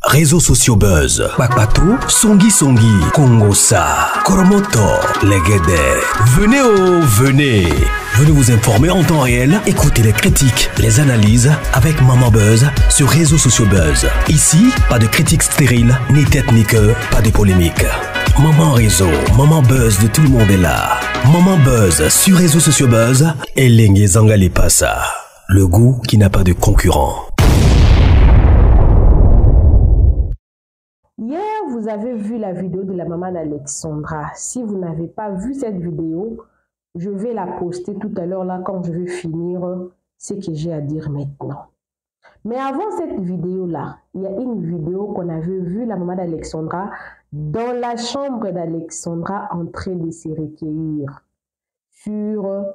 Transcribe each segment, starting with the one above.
Réseaux sociaux buzz, Bakpato, Songi Songi, Kongosa, Koromoto, Legede. Venez. Venez vous informer en temps réel, écoutez les critiques, les analyses avec Maman Buzz sur Réseaux sociaux buzz. Ici, pas de critiques stériles, ni tête ni queue, pas de polémique. Maman Réseau, Maman Buzz de tout le monde est là. Maman Buzz sur Réseaux sociaux buzz et Lengue Zangali Passa. Le goût qui n'a pas de concurrent. Hier, vous avez vu la vidéo de la maman d'Alexandra. Si vous n'avez pas vu cette vidéo, je vais la poster tout à l'heure là quand je vais finir ce que j'ai à dire maintenant. Mais avant cette vidéo-là, il y a une vidéo qu'on avait vue, la maman d'Alexandra, dans la chambre d'Alexandra en train de se recueillir sur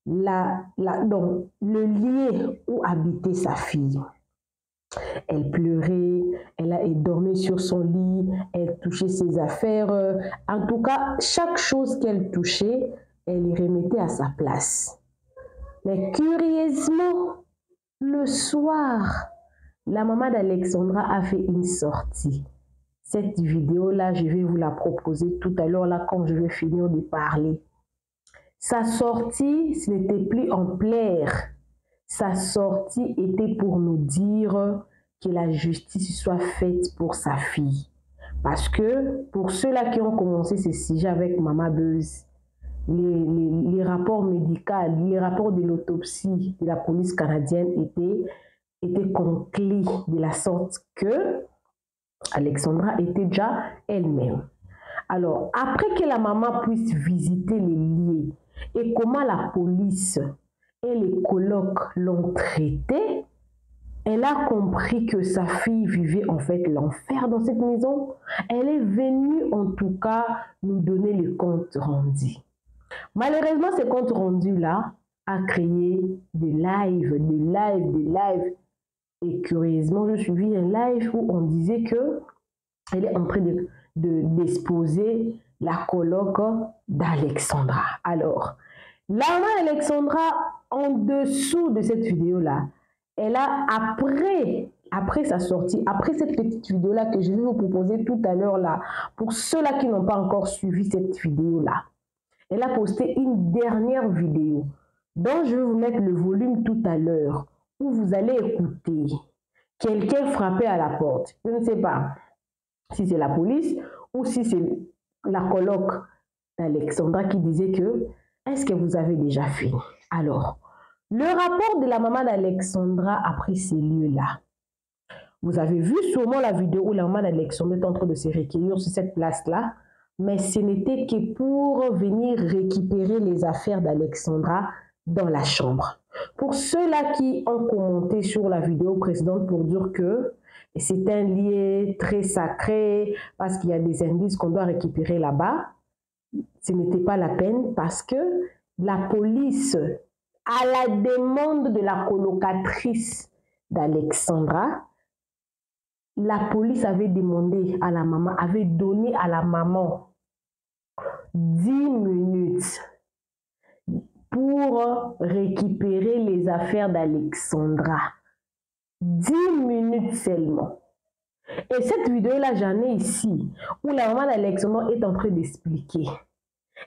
donc, le lieu où habitait sa fille. Elle pleurait, elle dormait sur son lit, elle touchait ses affaires. En tout cas, chaque chose qu'elle touchait, elle les remettait à sa place. Mais curieusement, le soir, la maman d'Alexandra a fait une sortie. Cette vidéo-là, je vais vous la proposer tout à l'heure là quand je vais finir de parler. Sa sortie, ce n'était plus en plaire. Sa sortie était pour nous dire que la justice soit faite pour sa fille. Parce que pour ceux-là qui ont commencé ce sujet avec Maman Buzz, les rapports médicaux, les rapports de l'autopsie de la police canadienne étaient conclus de la sorte que Alexandra était déjà elle-même. Alors, après que la maman puisse visiter les lieux et comment la police et les colocs l'ont traitée, elle a compris que sa fille vivait en fait l'enfer dans cette maison. Elle est venue en tout cas nous donner le compte rendu. Malheureusement, ce compte rendu-là a créé des lives. Et curieusement, je suivis un live où on disait qu'elle est en train d'exposer la coloc d'Alexandra. Alors, la maman d'Alexandra, en dessous de cette vidéo-là, elle a, après sa sortie, après cette petite vidéo-là que je vais vous proposer tout à l'heure là, pour ceux-là qui n'ont pas encore suivi cette vidéo-là, elle a posté une dernière vidéo dont je vais vous mettre le volume tout à l'heure, où vous allez écouter quelqu'un frapper à la porte. Je ne sais pas si c'est la police ou si c'est la coloc d'Alexandra qui disait que est-ce que vous avez déjà fini? Alors, le rapport de la maman d'Alexandra a pris ces lieux-là. Vous avez vu sûrement la vidéo où la maman d'Alexandra est en train de se recueillir sur cette place-là, mais ce n'était que pour venir récupérer les affaires d'Alexandra dans la chambre. Pour ceux-là qui ont commenté sur la vidéo précédente pour dire que c'est un lieu très sacré parce qu'il y a des indices qu'on doit récupérer là-bas, ce n'était pas la peine parce que la police, à la demande de la colocatrice d'Alexandra, la police avait demandé à la maman, avait donné à la maman 10 minutes pour récupérer les affaires d'Alexandra. 10 minutes seulement. Et cette vidéo-là, j'en ai ici, où la maman d'Alexandra est en train d'expliquer.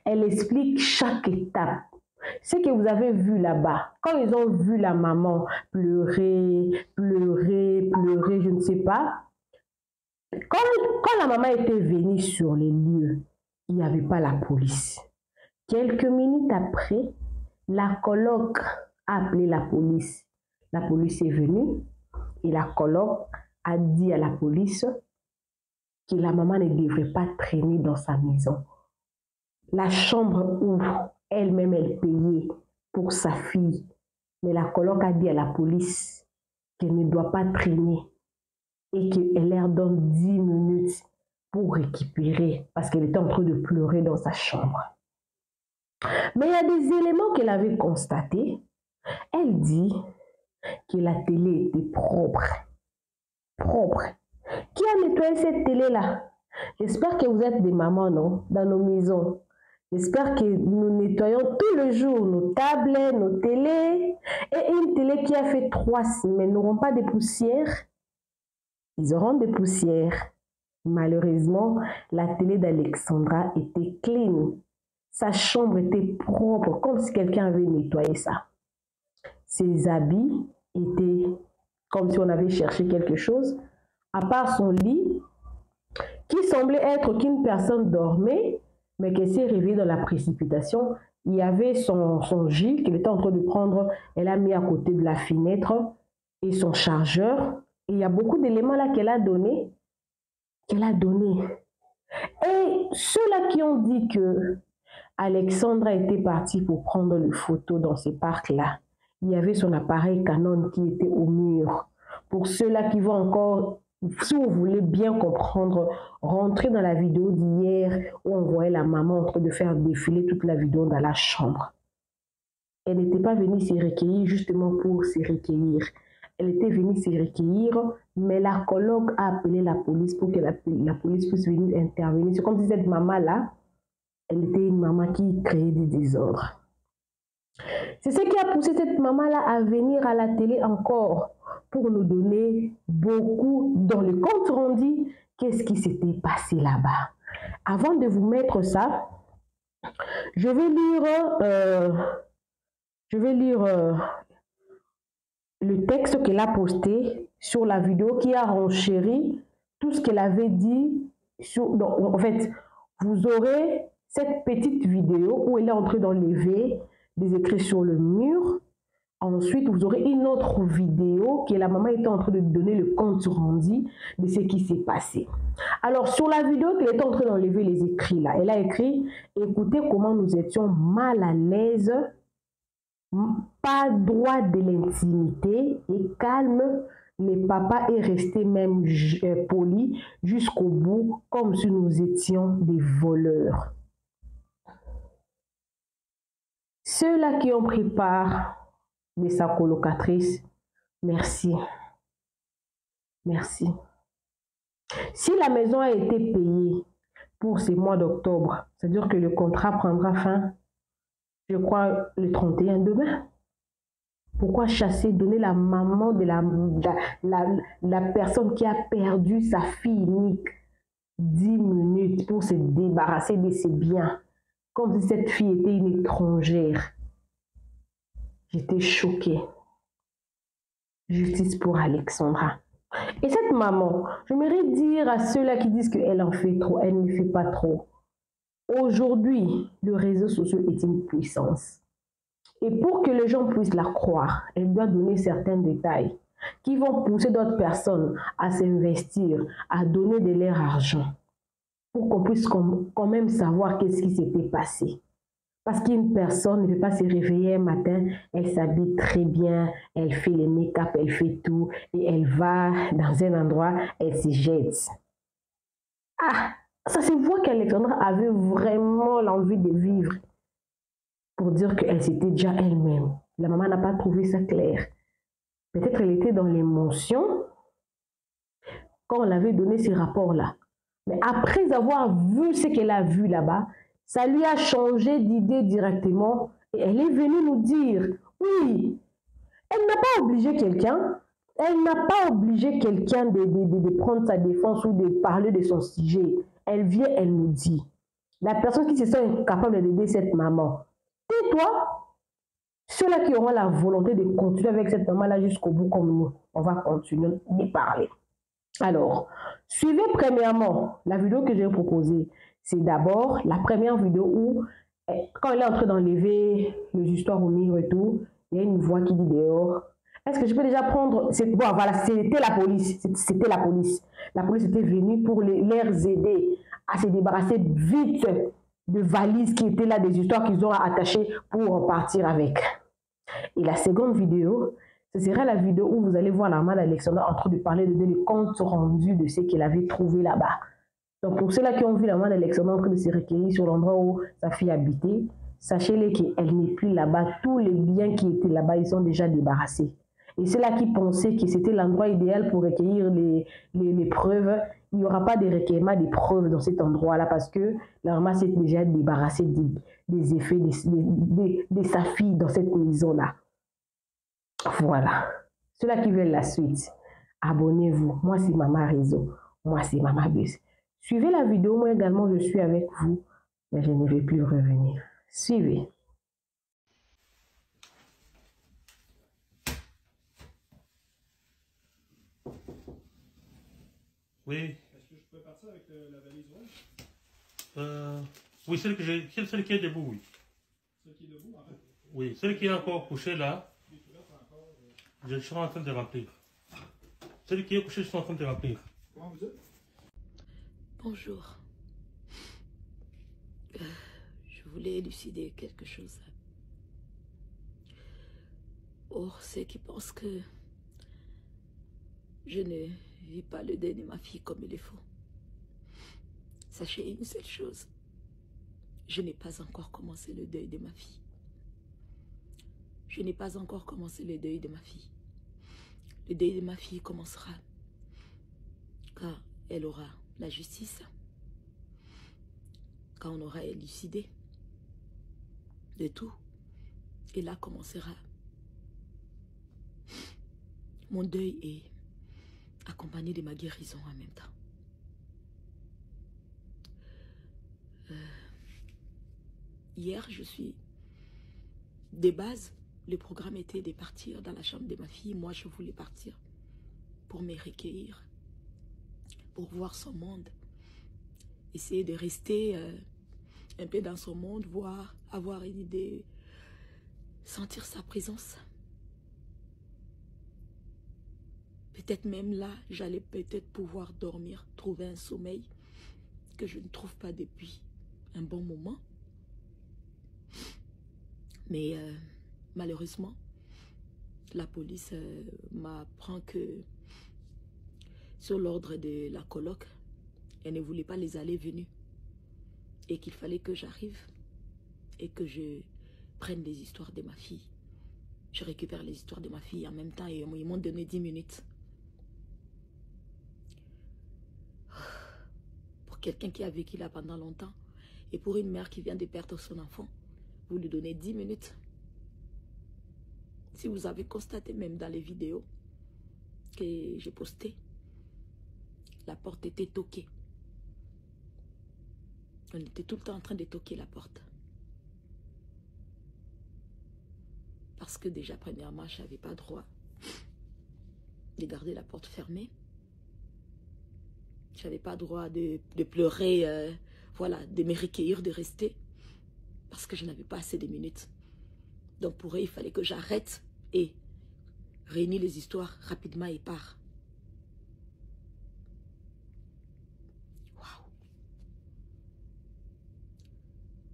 Elle explique chaque étape. Ce que vous avez vu là-bas, quand ils ont vu la maman pleurer, je ne sais pas, quand la maman était venue sur les lieux, il n'y avait pas la police. Quelques minutes après, la coloc a appelé la police. La police est venue et la coloc a dit à la police que la maman ne devrait pas traîner dans sa maison. La chambre où elle-même elle payait pour sa fille, mais la coloc a dit à la police qu'elle ne doit pas traîner et qu'elle leur donne 10 minutes pour récupérer parce qu'elle était en train de pleurer dans sa chambre. Mais il y a des éléments qu'elle avait constatés. Elle dit que la télé était propre. Qui a nettoyé cette télé-là? J'espère que vous êtes des mamans, non? Dans nos maisons. J'espère que nous nettoyons tous les jours nos tablets, nos télés. Et une télé qui a fait 3 semaines n'auront pas de poussière. ils auront des poussières. Malheureusement, la télé d'Alexandra était clean. Sa chambre était propre, comme si quelqu'un avait nettoyé ça. Ses habits étaient comme si on avait cherché quelque chose. À part son lit, qui semblait être qu'une personne dormait, mais qui s'est réveillée dans la précipitation. Il y avait son Gilles qu'elle était en train de prendre, elle a mis à côté de la fenêtre et son chargeur. Et il y a beaucoup d'éléments là qu'elle a donné. Et ceux-là qui ont dit que Alexandra était partie pour prendre les photos dans ces parcs-là, il y avait son appareil Canon qui était au mur. Pour ceux-là qui vont encore, si vous voulez bien comprendre, rentrer dans la vidéo d'hier où on voyait la maman en train de faire défiler toute la vidéo dans la chambre. Elle n'était pas venue se recueillir justement pour se recueillir. Elle était venue se recueillir, mais la coloc a appelé la police pour que la police puisse venir intervenir. C'est comme si cette maman-là, elle était une maman qui créait des désordres. C'est ce qui a poussé cette maman-là à venir à la télé encore pour nous donner beaucoup dans le compte rendu qu'est-ce qui s'était passé là-bas. Avant de vous mettre ça, je vais lire le texte qu'elle a posté sur la vidéo qui a renchéri tout ce qu'elle avait dit. En fait, vous aurez cette petite vidéo où elle est en train d'enlever des écrits sur le mur. Ensuite, vous aurez une autre vidéo que la maman était en train de donner le compte rendu de ce qui s'est passé. Alors, sur la vidéo qu'elle était en train d'enlever les écrits là, elle a écrit « Écoutez comment nous étions mal à l'aise, pas droit de l'intimité et calme. Le papa est resté même poli jusqu'au bout, comme si nous étions des voleurs. » Ceux-là qui ont pris part de sa colocatrice, merci. Merci. Si la maison a été payée pour ces mois d'octobre, c'est-à-dire que le contrat prendra fin, je crois, le 31 demain. Pourquoi chasser, donner la maman de la personne qui a perdu sa fille unique 10 minutes pour se débarrasser de ses biens, comme si cette fille était une étrangère? J'étais choquée. Justice pour Alexandra. Et cette maman, j'aimerais dire à ceux-là qui disent qu'elle en fait trop, elle ne fait pas trop. Aujourd'hui, le réseau social est une puissance. Et pour que les gens puissent la croire, elle doit donner certains détails qui vont pousser d'autres personnes à s'investir, à donner de leur argent, pour qu'on puisse quand même savoir qu'est-ce qui s'était passé. Parce qu'une personne ne peut pas se réveiller un matin, elle s'habille très bien, elle fait les make-up, elle fait tout, et elle va dans un endroit, elle se jette. Ah, ça se voit qu'Alexandra avait vraiment l'envie de vivre pour dire qu'elle s'était déjà elle-même. La maman n'a pas trouvé ça clair. Peut-être elle était dans l'émotion quand on avait donné ces rapports-là. Mais après avoir vu ce qu'elle a vu là-bas, ça lui a changé d'idée directement et elle est venue nous dire, oui, elle n'a pas obligé quelqu'un, de prendre sa défense ou de parler de son sujet. Elle vient, elle nous dit, la personne qui se sent incapable d'aider cette maman, tais-toi. Ceux-là qui auront la volonté de continuer avec cette maman-là jusqu'au bout comme nous, on va continuer de parler. Alors, suivez premièrement la vidéo que je vais proposer. C'est d'abord la première vidéo où, quand elle est en train d'enlever les histoires au mur et tout, il y a une voix qui dit dehors. Est-ce que je peux déjà prendre... Bon, voilà, c'était la police. C'était la police. La police était venue pour les aider à se débarrasser vite de valises qui étaient là, des histoires qu'ils ont attachées pour partir avec. Et la seconde vidéo, ce sera la vidéo où vous allez voir la maman d'Alexandra en train de parler de le compte rendu de ce qu'elle avait trouvé là-bas. Donc pour ceux-là qui ont vu la maman d'Alexandra en train de se recueillir sur l'endroit où sa fille habitait, sachez-les qu'elle n'est plus là-bas. Tous les biens qui étaient là-bas, ils sont déjà débarrassés. Et ceux-là qui pensaient que c'était l'endroit idéal pour recueillir les preuves, il n'y aura pas de recueillement des preuves dans cet endroit-là parce que la maman s'est déjà débarrassée des effets de sa fille dans cette maison-là. Voilà. Ceux-là qui veulent la suite, abonnez-vous. Moi, c'est Mama Réseau. Moi, c'est Mama Bus. Suivez la vidéo. Moi également, je suis avec vous. Mais je ne vais plus revenir. Suivez. Oui. Est-ce que je peux partir avec la valise rouge? Oui, celle qui est debout, oui. Celle qui est debout, en fait? Oui, celle qui est encore couchée là. Je suis en train de remplir. Celle qui est couchée, je suis en train de remplir. Comment vous dites? Bonjour. Je voulais élucider quelque chose. Or, ceux qui pensent que je ne vis pas le deuil de ma fille comme il est faux. Sachez une seule chose. Je n'ai pas encore commencé le deuil de ma fille. Je n'ai pas encore commencé le deuil de ma fille. Le deuil de ma fille commencera quand elle aura la justice, quand on aura élucidé de tout. Et là commencera mon deuil et accompagné de ma guérison en même temps. Hier, de base, le programme était de partir dans la chambre de ma fille. Moi, je voulais partir pour me recueillir, pour voir son monde, essayer de rester un peu dans son monde, voir, avoir une idée, sentir sa présence. Peut-être même là, j'allais peut-être pouvoir dormir, trouver un sommeil que je ne trouve pas depuis un bon moment. Mais malheureusement, la police m'apprend que sur l'ordre de la coloc, elle ne voulait pas les allées-venues et qu'il fallait que j'arrive et que je prenne les histoires de ma fille. Je récupère les histoires de ma fille en même temps et ils m'ont donné 10 minutes. Pour quelqu'un qui a vécu là pendant longtemps et pour une mère qui vient de perdre son enfant, vous lui donnez 10 minutes. Si vous avez constaté même dans les vidéos que j'ai postées, la porte était toquée. On était tout le temps en train de toquer la porte. Parce que déjà, premièrement, je n'avais pas droit de garder la porte fermée. Je n'avais pas droit de pleurer, voilà, de me recueillir, de rester. Parce que je n'avais pas assez de minutes. Donc pour eux, il fallait que j'arrête et réunir les histoires rapidement et part. Waouh.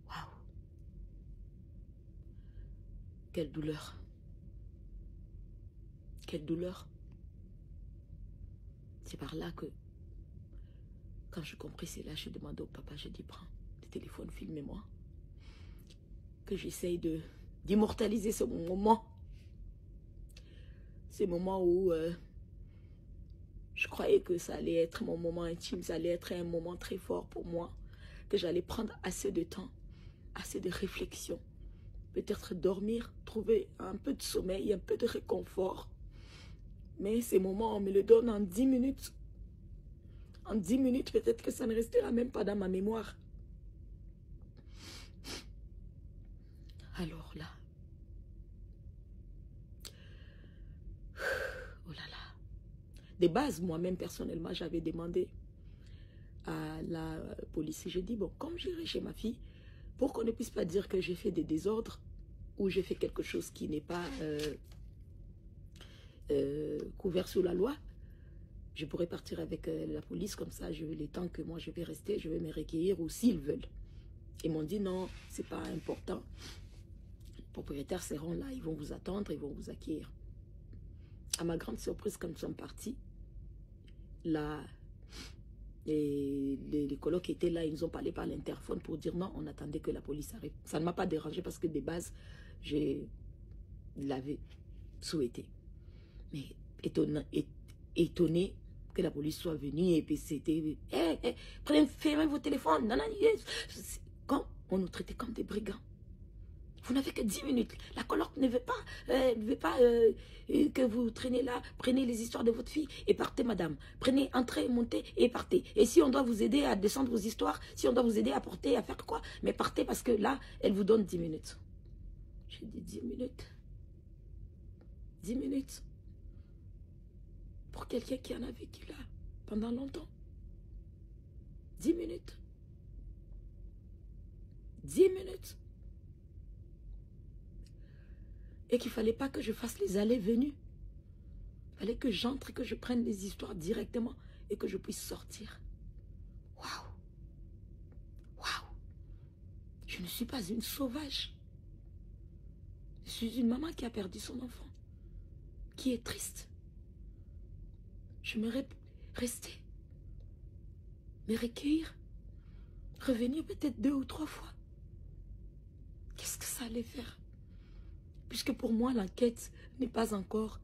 Waouh. Quelle douleur. Quelle douleur. C'est par là que, quand je compris cela, je demandé au papa, je dis, prends le téléphone, filmez-moi. Que j'essaye d'immortaliser ce moment. Ce moment où je croyais que ça allait être mon moment intime, ça allait être un moment très fort pour moi, que j'allais prendre assez de temps, assez de réflexion, peut-être dormir, trouver un peu de sommeil, un peu de réconfort. Mais ces moments, on me le donne en 10 minutes. En 10 minutes, peut-être que ça ne restera même pas dans ma mémoire. Alors là, oh là là, de base, moi-même personnellement, j'avais demandé à la police, j'ai dit, bon, comme j'irai chez ma fille, pour qu'on ne puisse pas dire que j'ai fait des désordres ou j'ai fait quelque chose qui n'est pas couvert sous la loi, je pourrais partir avec la police, comme ça, les temps que moi je vais rester, je vais me recueillir ou s'ils veulent. Ils m'ont dit, non, c'est pas important. Les propriétaires seront là, ils vont vous attendre, ils vont vous accueillir. À ma grande surprise, quand nous sommes partis, là, les colocs qui étaient là, ils nous ont parlé par l'interphone pour dire non, on attendait que la police arrive. Ça ne m'a pas dérangé parce que de base, je l'avais souhaité. Mais étonné que la police soit venue et puis c'était prenez, fermez vos téléphones. Comme on nous traitait comme des brigands. Vous n'avez que 10 minutes. La coloc ne veut pas, que vous traînez là. Prenez les histoires de votre fille et partez, madame. Prenez, entrez, montez et partez. Et si on doit vous aider à descendre vos histoires, si on doit vous aider à porter, à faire quoi, mais partez parce que là, elle vous donne 10 minutes. J'ai dit 10 minutes. 10 minutes. Pour quelqu'un qui en a vécu là pendant longtemps. 10 minutes. 10 minutes. Et qu'il ne fallait pas que je fasse les allées-venues. Il fallait que j'entre et que je prenne les histoires directement et que je puisse sortir. Waouh! Waouh! Je ne suis pas une sauvage. Je suis une maman qui a perdu son enfant, qui est triste. J'aimerais rester, me recueillir, revenir peut-être 2 ou 3 fois. Qu'est-ce que ça allait faire? Puisque pour moi, l'enquête n'est pas encore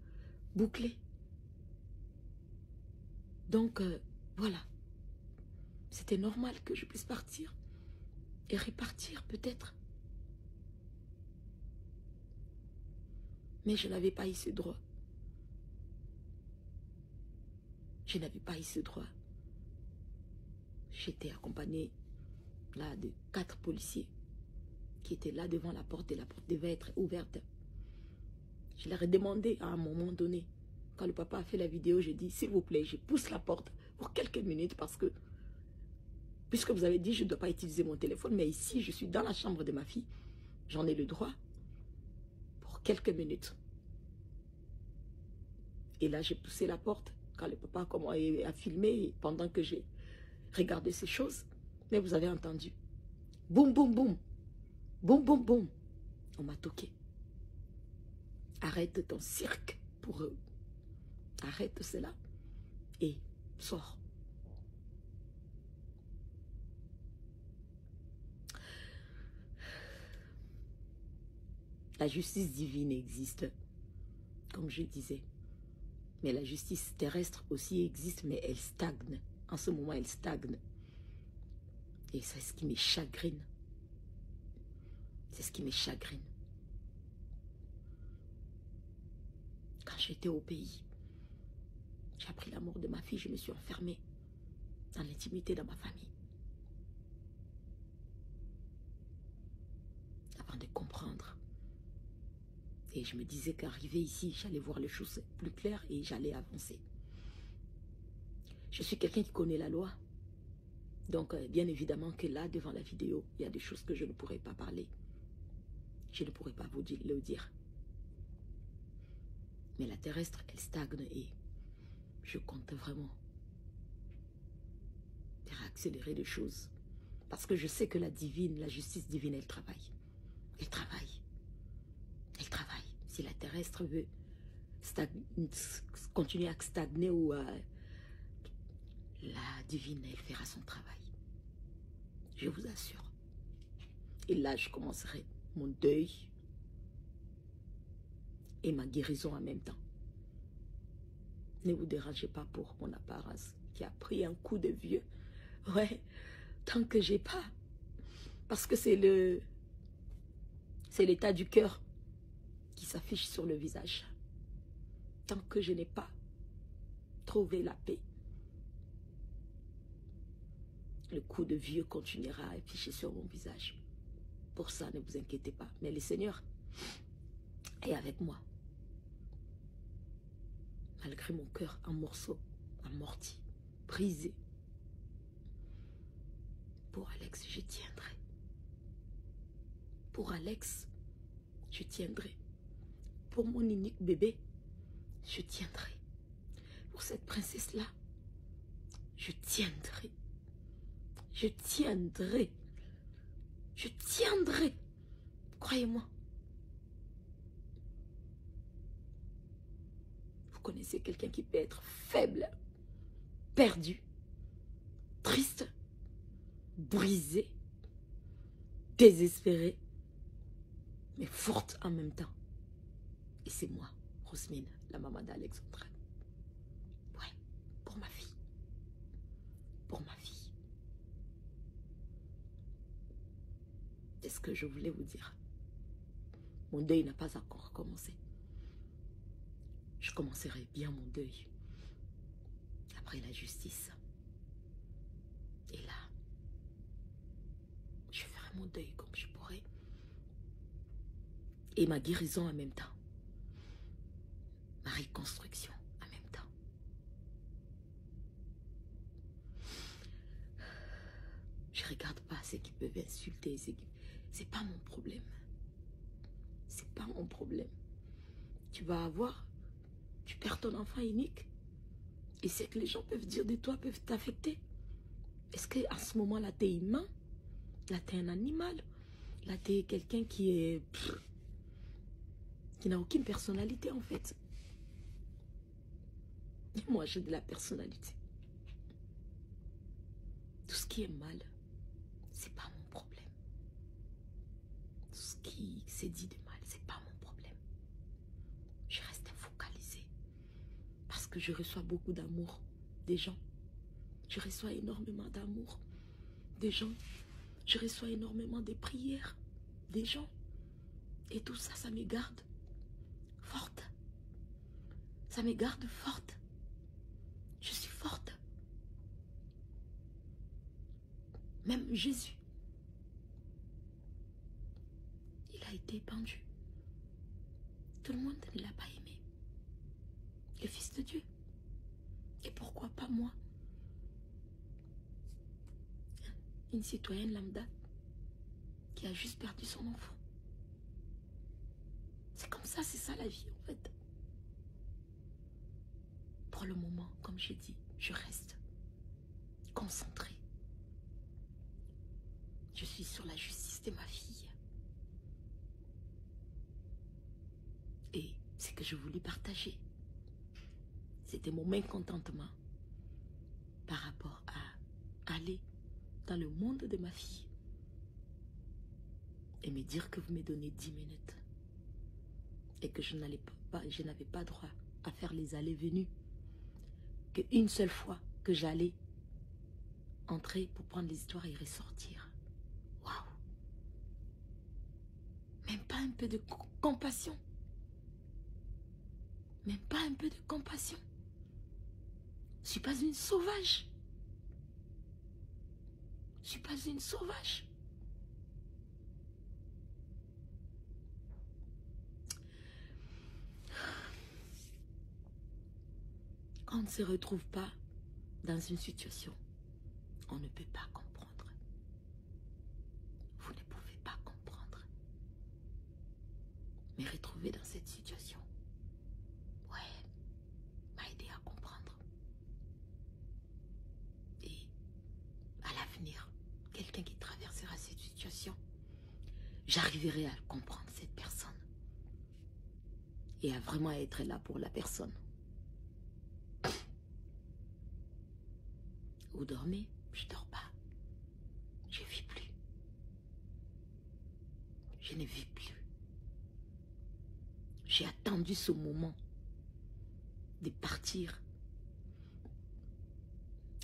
bouclée. Donc, voilà. C'était normal que je puisse partir et repartir peut-être. Mais je n'avais pas eu ce droit. Je n'avais pas eu ce droit. J'étais accompagnée là de 4 policiers qui étaient là devant la porte et la porte devait être ouverte. Je leur ai demandé à un moment donné, quand le papa a fait la vidéo, j'ai dit, s'il vous plaît, je pousse la porte pour quelques minutes parce que, puisque vous avez dit, je ne dois pas utiliser mon téléphone, mais ici, je suis dans la chambre de ma fille, j'en ai le droit pour quelques minutes. Et là, j'ai poussé la porte quand le papa a filmé pendant que j'ai regardé ces choses. Mais vous avez entendu. Boum, boum, boum. Boum, boum, boum. On m'a toqué. Arrête ton cirque pour eux. Arrête cela et sors. La justice divine existe, comme je disais. Mais la justice terrestre aussi existe, mais elle stagne. En ce moment, elle stagne. Et c'est ce qui me chagrine. C'est ce qui me chagrine. Quand j'étais au pays, j'ai appris la mort de ma fille, je me suis enfermée dans l'intimité de ma famille. Avant de comprendre. Et je me disais qu'arrivé ici, j'allais voir les choses plus claires et j'allais avancer. Je suis quelqu'un qui connaît la loi. Donc, bien évidemment que là, devant la vidéo, il y a des choses que je ne pourrais pas parler. Je ne pourrais pas vous le dire. Mais la terrestre, elle stagne et je compte vraiment faire accélérer les choses. Parce que je sais que la divine, la justice divine, elle travaille. Elle travaille. Elle travaille. Si la terrestre veut continuer à stagner ou la divine, elle fera son travail. Je vous assure. Et là, je commencerai mon deuil et ma guérison en même temps. Ne vous dérangez pas pour mon apparence qui a pris un coup de vieux. Ouais, tant que j'ai pas. Parce que c'est l'état du cœur qui s'affiche sur le visage. Tant que je n'ai pas trouvé la paix, le coup de vieux continuera à afficher sur mon visage. Pour ça, ne vous inquiétez pas. Mais le Seigneur est avec moi. Malgré mon cœur en morceaux, amorti, brisé. Pour Alex, je tiendrai. Pour Alex, je tiendrai. Pour mon unique bébé, je tiendrai. Pour cette princesse-là, je tiendrai. Je tiendrai. Je tiendrai. Croyez-moi. Vous connaissez quelqu'un qui peut être faible, perdu, triste, brisé, désespéré, mais forte en même temps. Et c'est moi, Rosmine, la maman d'Alexandra. Ouais, pour ma fille. Pour ma fille. C'est ce que je voulais vous dire. Mon deuil n'a pas encore commencé. Je commencerai bien mon deuil après la justice. Et là, je ferai mon deuil comme je pourrai. Et ma guérison en même temps. Ma reconstruction en même temps. Je ne regarde pas ceux qui peuvent insulter. C'est pas mon problème. C'est pas mon problème. Tu vas avoir, tu perds ton enfant unique. Et ce que les gens peuvent dire de toi peuvent t'affecter. Est-ce qu'à ce moment-là, tu es humain? Là, tu es un animal? Là, tu es quelqu'un qui est... qui n'a aucune personnalité, en fait. Et moi, j'ai de la personnalité. Tout ce qui est mal, c'est pas mon problème. Tout ce qui s'est dit de mal, c'est pas mon problème. Je reste focalisée. Parce que je reçois beaucoup d'amour des gens. Je reçois énormément d'amour des gens. Je reçois énormément de prières des gens. Et tout ça, ça me garde forte. Ça me garde forte. Je suis forte. Même Jésus, il a été pendu. Tout le monde ne l'a pas aimé. Le Fils de Dieu. Et pourquoi pas moi? Une citoyenne lambda qui a juste perdu son enfant. C'est comme ça, c'est ça la vie en fait. Pour le moment, comme j'ai dit, je reste concentrée. Je suis sur la justice de ma fille. Et ce que je voulais partager, c'était mon mécontentement par rapport à aller dans le monde de ma fille et me dire que vous me donnez 10 minutes et que je n'avais pas droit à faire les allées-venues, qu'une seule fois que j'allais entrer pour prendre les histoires et ressortir. Waouh! Même pas un peu de compassion. Même pas un peu de compassion. Je ne suis pas une sauvage. Je ne suis pas une sauvage. Quand on ne se retrouve pas dans une situation, on ne peut pas comprendre. Vous ne pouvez pas comprendre. Me retrouver dans cette situation, ouais, m'a aidé à comprendre. Et à l'avenir, quelqu'un qui traversera cette situation, j'arriverai à comprendre cette personne et à vraiment être là pour la personne. Vous dormez? Je ne dors pas. Je ne vis plus. Je ne vis plus. J'ai attendu ce moment de partir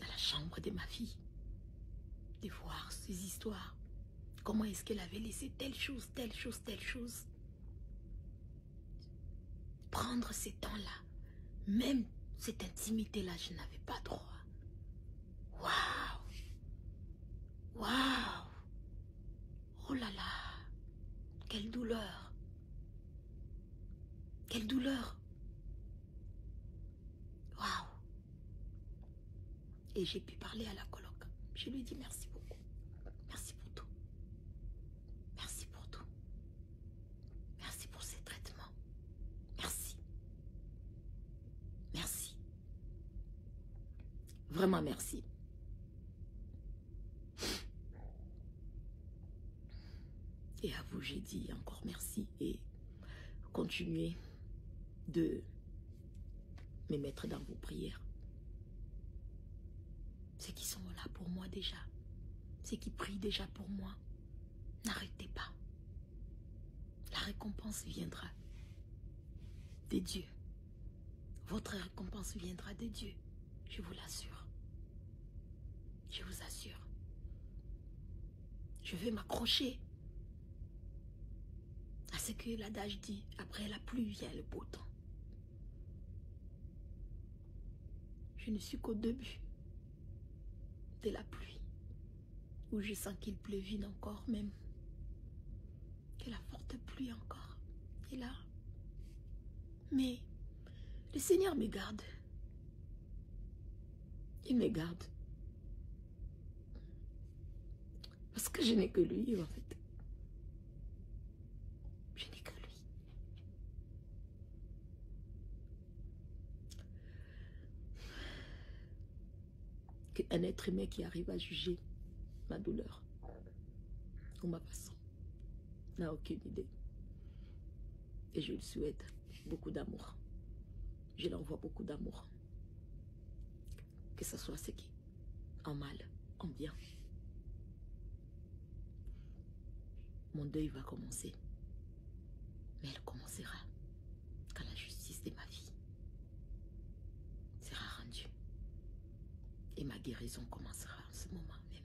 à la chambre de ma fille, de voir ces histoires. Comment est-ce qu'elle avait laissé telle chose, telle chose, telle chose. Prendre ces temps-là, même cette intimité-là, je n'avais pas droit. Waouh! Waouh! Oh là là! Quelle douleur! Quelle douleur! Waouh! Et j'ai pu parler à la coloc. Je lui ai dit merci beaucoup. Merci pour tout. Merci pour tout. Merci pour ces traitements. Merci. Merci. Vraiment merci. Et à vous, j'ai dit encore merci et continuez de me mettre dans vos prières. Ceux qui sont là pour moi déjà, ceux qui prient déjà pour moi, n'arrêtez pas. La récompense viendra de Dieu. Votre récompense viendra de Dieu, je vous l'assure. Je vous assure. Je vais m'accrocher à Parce que l'adage dit, après la pluie vient le beau temps. Je ne suis qu'au début de la pluie, où je sens qu'il pleuvine encore même, que la forte pluie encore est là. Mais le Seigneur me garde. Il me garde. Parce que je n'ai que lui, en fait. Je n'ai que lui. Qu'un être humain qui arrive à juger ma douleur ou ma façon n'a aucune idée. Et je lui souhaite beaucoup d'amour. Je lui envoie beaucoup d'amour. Que ce soit ce qui, en mal, en bien. Mon deuil va commencer. Mais elle commencera quand la justice de ma vie sera rendue. Et ma guérison commencera en ce moment même.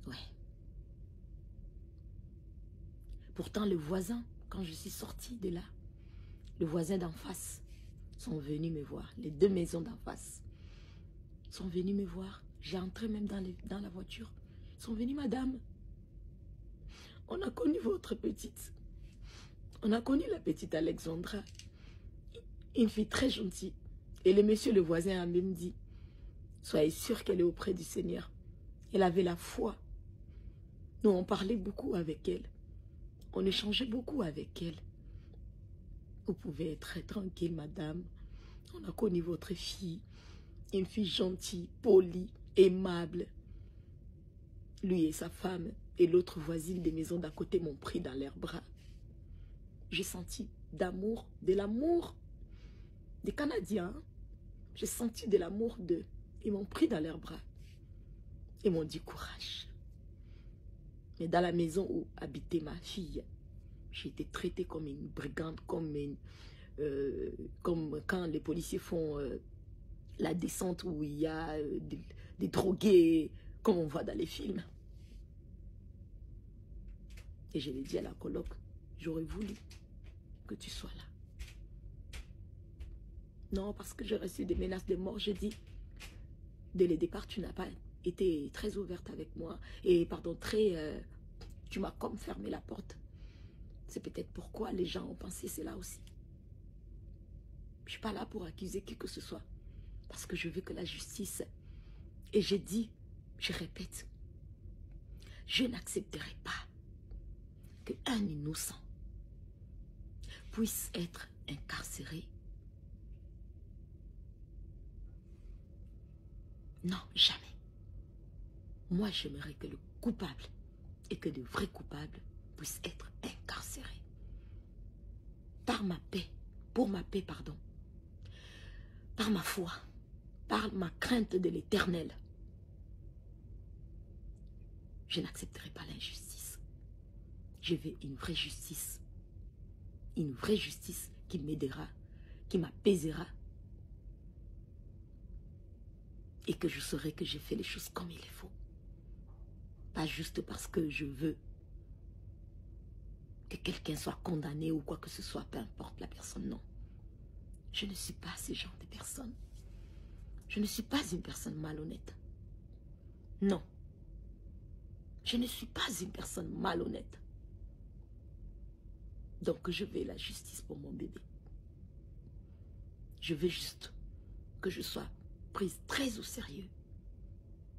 Ouais. Pourtant, le voisin, quand je suis sortie de là, le voisin d'en face sont venus me voir. Les deux maisons d'en face sont venus me voir. J'ai entré même dans la voiture. Ils sont venus, madame. On a connu votre petite. On a connu la petite Alexandra. Une fille très gentille. Et le monsieur, le voisin, a même dit, soyez sûr qu'elle est auprès du Seigneur. Elle avait la foi. Nous, on parlait beaucoup avec elle. On échangeait beaucoup avec elle. Vous pouvez être très tranquille, madame. On a connu votre fille. Une fille gentille, polie, aimable. Lui et sa femme et l'autre voisine des maisons d'à côté m'ont pris dans leurs bras. J'ai senti d'amour, de l'amour des Canadiens. J'ai senti de l'amour d'eux. Ils m'ont pris dans leurs bras. Ils m'ont dit courage. Mais dans la maison où habitait ma fille, j'ai été traitée comme une brigande, comme quand les policiers font la descente où il y a des drogués, comme on voit dans les films. Et je l'ai dit à la coloc, j'aurais voulu que tu sois là. Non, parce que j'ai reçu des menaces de mort, j'ai dit, dès le départ, tu n'as pas été très ouverte avec moi. Et pardon, tu m'as comme fermé la porte. C'est peut-être pourquoi les gens ont pensé cela aussi. Je ne suis pas là pour accuser qui que ce soit. Parce que je veux que la justice... Et j'ai dit, je répète, je n'accepterai pas qu'un innocent puisse être incarcéré. Non, jamais. Moi, j'aimerais que le coupable et que le vrai coupable puisse être incarcéré. Par ma paix, pour ma paix, pardon. Par ma foi, par ma crainte de l'Éternel. Je n'accepterai pas l'injustice. Je veux une vraie justice. Une vraie justice qui m'aidera, qui m'apaisera. Et que je saurai que j'ai fait les choses comme il faut. Pas juste parce que je veux que quelqu'un soit condamné ou quoi que ce soit, peu importe la personne, non. Je ne suis pas ce genre de personne. Je ne suis pas une personne malhonnête. Non. Je ne suis pas une personne malhonnête. Donc je veux la justice pour mon bébé. Je veux juste que je sois prise très au sérieux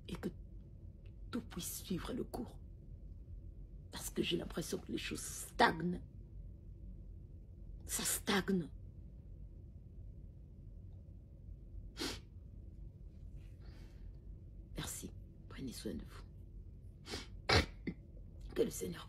et que tout puisse suivre le cours. Parce que j'ai l'impression que les choses stagnent. Ça stagne. Merci. Prenez soin de vous. Que le Seigneur